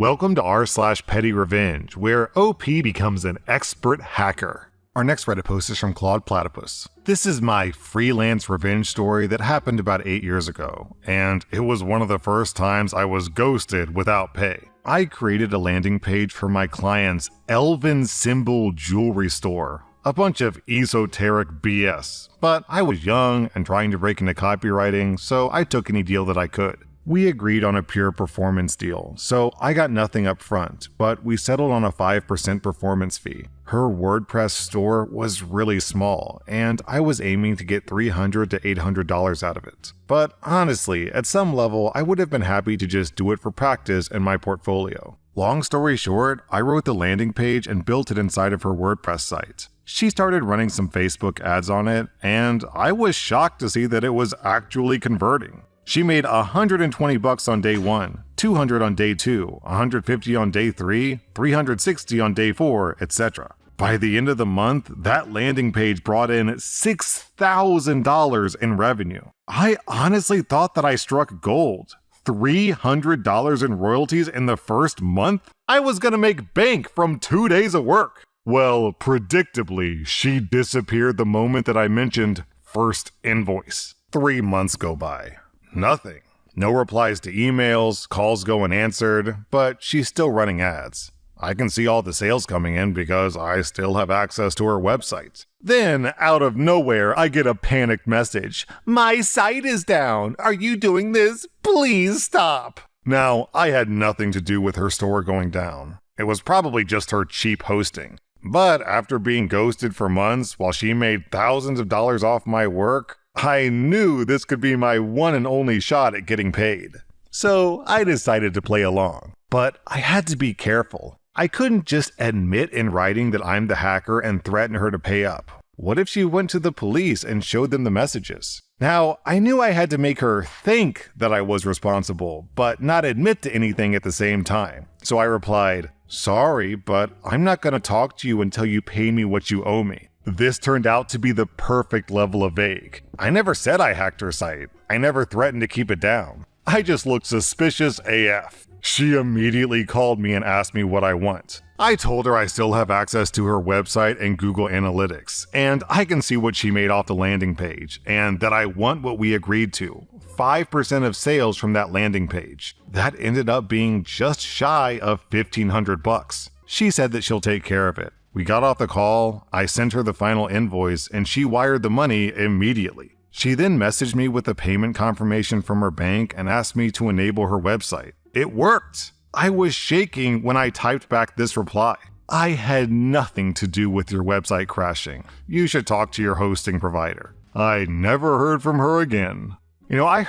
Welcome to r/petty revenge, where OP becomes an expert hacker. Our next Reddit post is from Claude Platypus. This is my freelance revenge story that happened about 8 years ago, and it was one of the first times I was ghosted without pay. I created a landing page for my client's Elven Symbol jewelry store. A bunch of esoteric BS, but I was young and trying to break into copywriting, so I took any deal that I could. We agreed on a pure performance deal, so I got nothing up front, but we settled on a 5% performance fee. Her WordPress store was really small, and I was aiming to get $300 to $800 out of it. But honestly, at some level, I would have been happy to just do it for practice and my portfolio. Long story short, I wrote the landing page and built it inside of her WordPress site. She started running some Facebook ads on it, and I was shocked to see that it was actually converting. She made $120 on day 1, $200 on day 2, $150 on day 3, $360 on day 4, etc. By the end of the month, that landing page brought in $6,000 in revenue. I honestly thought that I struck gold. $300 in royalties in the first month? I was gonna make bank from 2 days of work. Well, predictably, she disappeared the moment that I mentioned first invoice. 3 months go by. Nothing. No replies to emails, calls go unanswered, but she's still running ads. I can see all the sales coming in because I still have access to her website. Then, out of nowhere, I get a panicked message. My site is down. Are you doing this? Please stop. Now, I had nothing to do with her store going down. It was probably just her cheap hosting. But after being ghosted for months while she made thousands of dollars off my work, I knew this could be my one and only shot at getting paid. So I decided to play along. But I had to be careful. I couldn't just admit in writing that I'm the hacker and threaten her to pay up. What if she went to the police and showed them the messages? Now, I knew I had to make her think that I was responsible, but not admit to anything at the same time. So I replied, sorry, but I'm not going to talk to you until you pay me what you owe me. This turned out to be the perfect level of vague. I never said I hacked her site. I never threatened to keep it down. I just looked suspicious AF. She immediately called me and asked me what I want. I told her I still have access to her website and Google Analytics, and I can see what she made off the landing page, and that I want what we agreed to, 5% of sales from that landing page. That ended up being just shy of $1,500. She said that she'll take care of it. We got off the call, I sent her the final invoice, and she wired the money immediately. She then messaged me with a payment confirmation from her bank and asked me to enable her website. It worked! I was shaking when I typed back this reply. I had nothing to do with your website crashing. You should talk to your hosting provider. I never heard from her again. I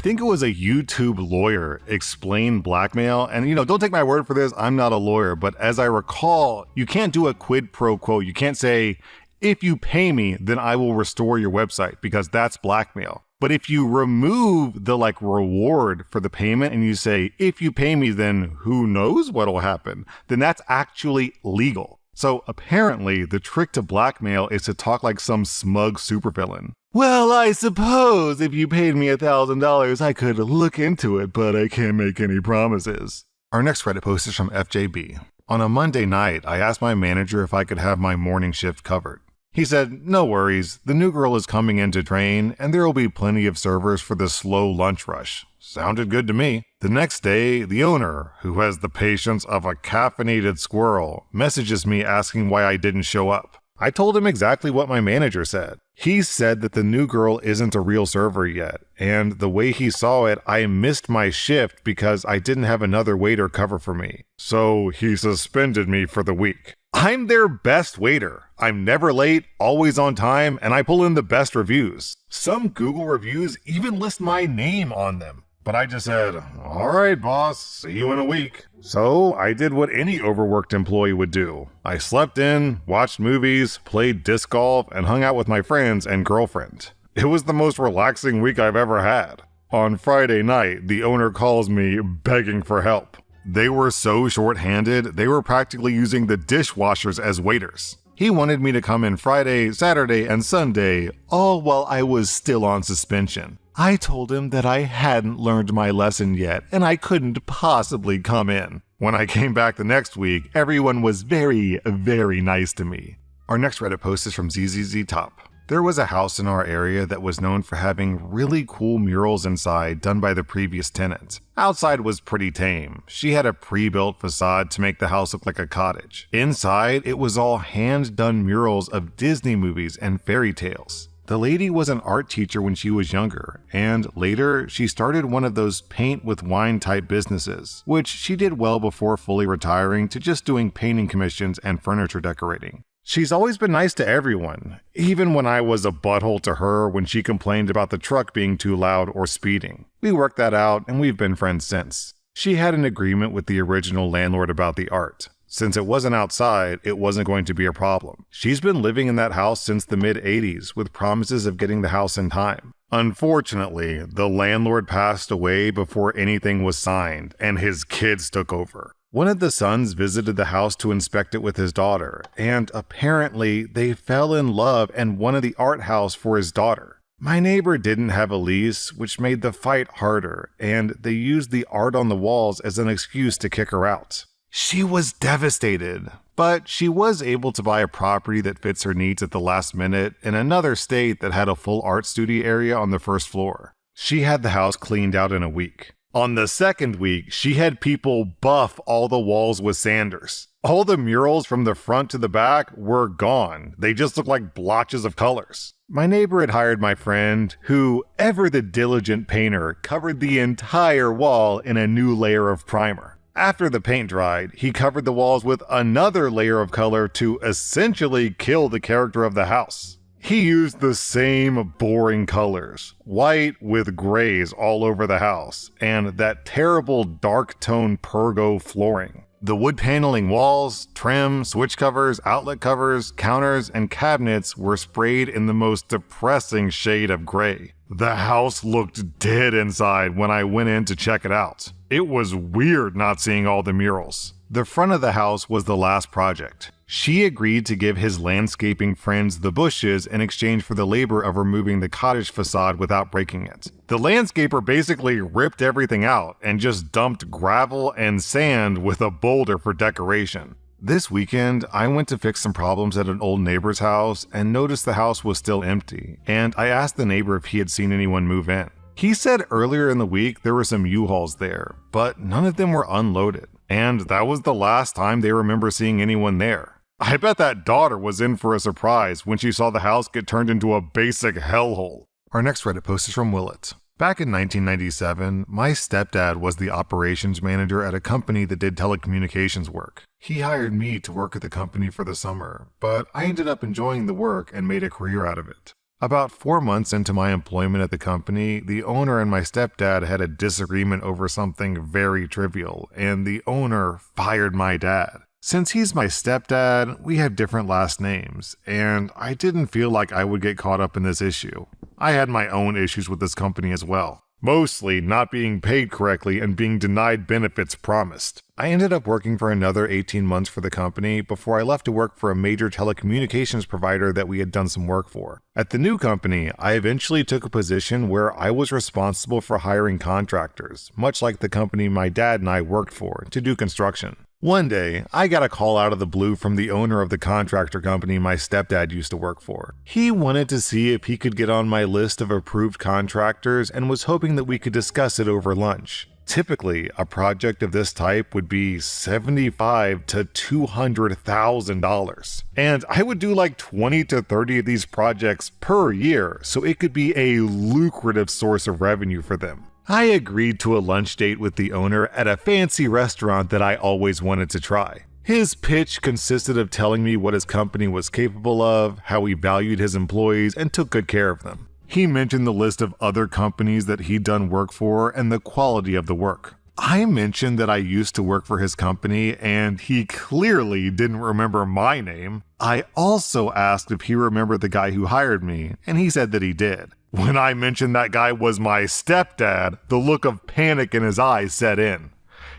think it was a YouTube lawyer explain blackmail, and don't take my word for this, I'm not a lawyer, but as I recall, you can't do a quid pro quo. You can't say, if you pay me, then I will restore your website, because that's blackmail. But if you remove the reward for the payment and you say, if you pay me, then who knows what'll happen, then that's actually legal. So apparently the trick to blackmail is to talk like some smug supervillain. Well, I suppose if you paid me $1,000, I could look into it, but I can't make any promises. Our next Reddit post is from FJB. On a Monday night, I asked my manager if I could have my morning shift covered. He said, no worries, the new girl is coming in to train, and there will be plenty of servers for the slow lunch rush. Sounded good to me. The next day, the owner, who has the patience of a caffeinated squirrel, messages me asking why I didn't show up. I told him exactly what my manager said. He said that the new girl isn't a real server yet, and the way he saw it, I missed my shift because I didn't have another waiter cover for me. So he suspended me for the week. I'm their best waiter. I'm never late, always on time, and I pull in the best reviews. Some Google reviews even list my name on them. But I just said, all right, boss, see you in a week. So I did what any overworked employee would do. I slept in, watched movies, played disc golf, and hung out with my friends and girlfriend. It was the most relaxing week I've ever had. On Friday night, the owner calls me begging for help. They were so short-handed, they were practically using the dishwashers as waiters. He wanted me to come in Friday, Saturday, and Sunday, all while I was still on suspension. I told him that I hadn't learned my lesson yet and I couldn't possibly come in. When I came back the next week, everyone was very, very nice to me. Our next Reddit post is from ZZZ Top. There was a house in our area that was known for having really cool murals inside done by the previous tenant. Outside was pretty tame. She had a pre-built facade to make the house look like a cottage. Inside, it was all hand-done murals of Disney movies and fairy tales. The lady was an art teacher when she was younger, and later she started one of those paint with wine type businesses, which she did well before fully retiring to just doing painting commissions and furniture decorating. She's always been nice to everyone, even when I was a butthole to her when she complained about the truck being too loud or speeding. We worked that out and we've been friends since. She had an agreement with the original landlord about the art. Since it wasn't outside, it wasn't going to be a problem. She's been living in that house since the mid-80s with promises of getting the house in time. Unfortunately, the landlord passed away before anything was signed and his kids took over. One of the sons visited the house to inspect it with his daughter, and apparently they fell in love and wanted the art house for his daughter. My neighbor didn't have a lease, which made the fight harder, and they used the art on the walls as an excuse to kick her out. She was devastated, but she was able to buy a property that fits her needs at the last minute in another state that had a full art studio area on the first floor. She had the house cleaned out in a week. On the second week, she had people buff all the walls with sanders. All the murals from the front to the back were gone. They just looked like blotches of colors. My neighbor had hired my friend, who, ever the diligent painter, covered the entire wall in a new layer of primer. After the paint dried, he covered the walls with another layer of color to essentially kill the character of the house. He used the same boring colors, white with grays all over the house, and that terrible dark tone Pergo flooring. The wood paneling walls, trim, switch covers, outlet covers, counters, and cabinets were sprayed in the most depressing shade of gray. The house looked dead inside when I went in to check it out. It was weird not seeing all the murals. The front of the house was the last project. She agreed to give his landscaping friends the bushes in exchange for the labor of removing the cottage facade without breaking it. The landscaper basically ripped everything out and just dumped gravel and sand with a boulder for decoration. This weekend, I went to fix some problems at an old neighbor's house and noticed the house was still empty, and I asked the neighbor if he had seen anyone move in. He said earlier in the week there were some U-Hauls there, but none of them were unloaded, and that was the last time they remember seeing anyone there. I bet that daughter was in for a surprise when she saw the house get turned into a basic hellhole. Our next Reddit post is from Willett. Back in 1997, my stepdad was the operations manager at a company that did telecommunications work. He hired me to work at the company for the summer, but I ended up enjoying the work and made a career out of it. About 4 months into my employment at the company, the owner and my stepdad had a disagreement over something very trivial, and the owner fired my dad. Since he's my stepdad, we have different last names, and I didn't feel like I would get caught up in this issue. I had my own issues with this company as well. Mostly not being paid correctly and being denied benefits promised. I ended up working for another 18 months for the company before I left to work for a major telecommunications provider that we had done some work for. At the new company, I eventually took a position where I was responsible for hiring contractors, much like the company my dad and I worked for, to do construction. One day, I got a call out of the blue from the owner of the contractor company my stepdad used to work for. He wanted to see if he could get on my list of approved contractors and was hoping that we could discuss it over lunch. Typically, a project of this type would be $75,000 to $200,000. And I would do like 20 to 30 of these projects per year, so it could be a lucrative source of revenue for them. I agreed to a lunch date with the owner at a fancy restaurant that I always wanted to try. His pitch consisted of telling me what his company was capable of, how he valued his employees, and took good care of them. He mentioned the list of other companies that he'd done work for and the quality of the work. I mentioned that I used to work for his company, and he clearly didn't remember my name. I also asked if he remembered the guy who hired me, and he said that he did. When I mentioned that guy was my stepdad, the look of panic in his eyes set in.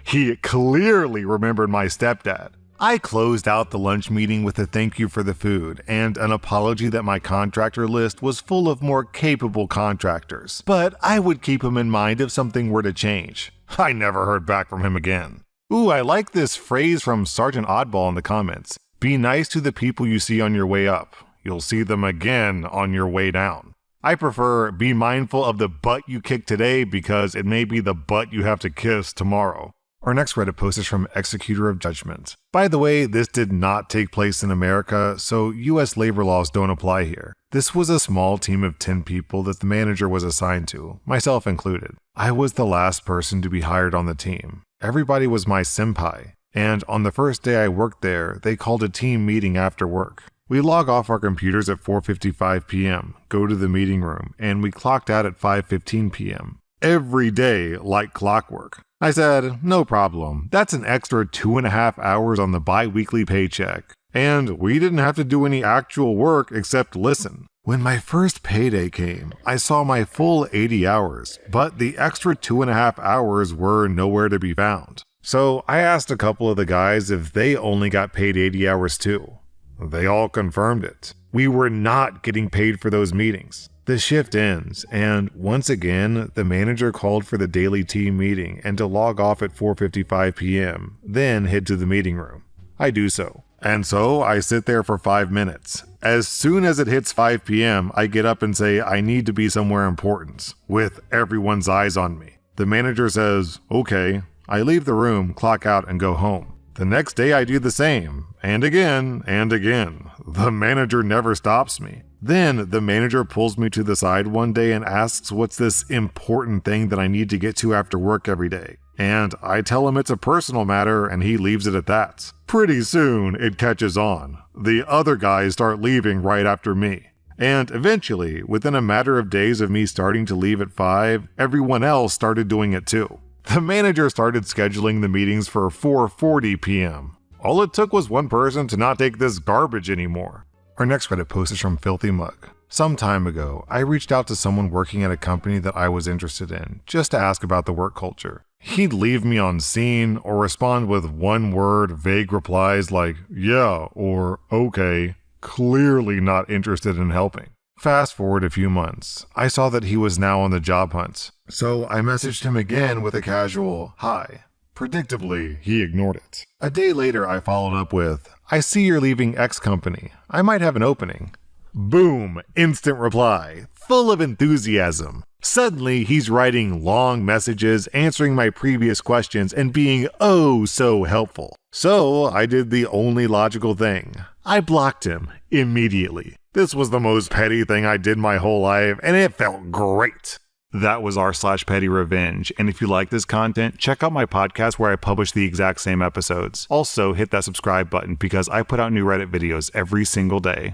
He clearly remembered my stepdad. I closed out the lunch meeting with a thank you for the food and an apology that my contractor list was full of more capable contractors, but I would keep him in mind if something were to change. I never heard back from him again. Ooh, I like this phrase from Sergeant Oddball in the comments. Be nice to the people you see on your way up. You'll see them again on your way down. I prefer be mindful of the butt you kick today because it may be the butt you have to kiss tomorrow. Our next Reddit post is from Executor of Judgment. By the way, this did not take place in America, so US labor laws don't apply here. This was a small team of 10 people that the manager was assigned to, myself included. I was the last person to be hired on the team. Everybody was my senpai, and on the first day I worked there, they called a team meeting after work. We log off our computers at 4:55 p.m., go to the meeting room, and we clocked out at 5:15 p.m. Every day like clockwork. I said, no problem, that's an extra 2.5 hours on the bi-weekly paycheck. And we didn't have to do any actual work except listen. When my first payday came, I saw my full 80 hours, but the extra 2.5 hours were nowhere to be found. So I asked a couple of the guys if they only got paid 80 hours too. They all confirmed it. We were not getting paid for those meetings. The shift ends, and once again, the manager called for the daily team meeting and to log off at 4:55 p.m., then head to the meeting room. I do so. And so I sit there for 5 minutes. As soon as it hits 5 p.m., I get up and say I need to be somewhere important, with everyone's eyes on me. The manager says, okay. I leave the room, clock out, and go home. The next day I do the same, and again, and again. The manager never stops me. Then the manager pulls me to the side one day and asks what's this important thing that I need to get to after work every day. And I tell him it's a personal matter and he leaves it at that. Pretty soon it catches on. The other guys start leaving right after me. And eventually, within a matter of days of me starting to leave at 5, everyone else started doing it too. The manager started scheduling the meetings for 4:40 p.m. All it took was one person to not take this garbage anymore. Our next Reddit post is from Filthy Mug. Some time ago, I reached out to someone working at a company that I was interested in, just to ask about the work culture. He'd leave me on scene or respond with one-word, vague replies like, yeah, or okay, clearly not interested in helping. Fast forward a few months, I saw that he was now on the job hunt, so I messaged him again with a casual, hi. Predictably, he ignored it. A day later, I followed up with, I see you're leaving X company. I might have an opening. Boom! Instant reply, full of enthusiasm. Suddenly, he's writing long messages, answering my previous questions, and being oh so helpful. So, I did the only logical thing. I blocked him immediately. This was the most petty thing I did my whole life, and it felt great. That was r/petty revenge, and if you like this content, check out my podcast where I publish the exact same episodes. Also, hit that subscribe button because I put out new Reddit videos every single day.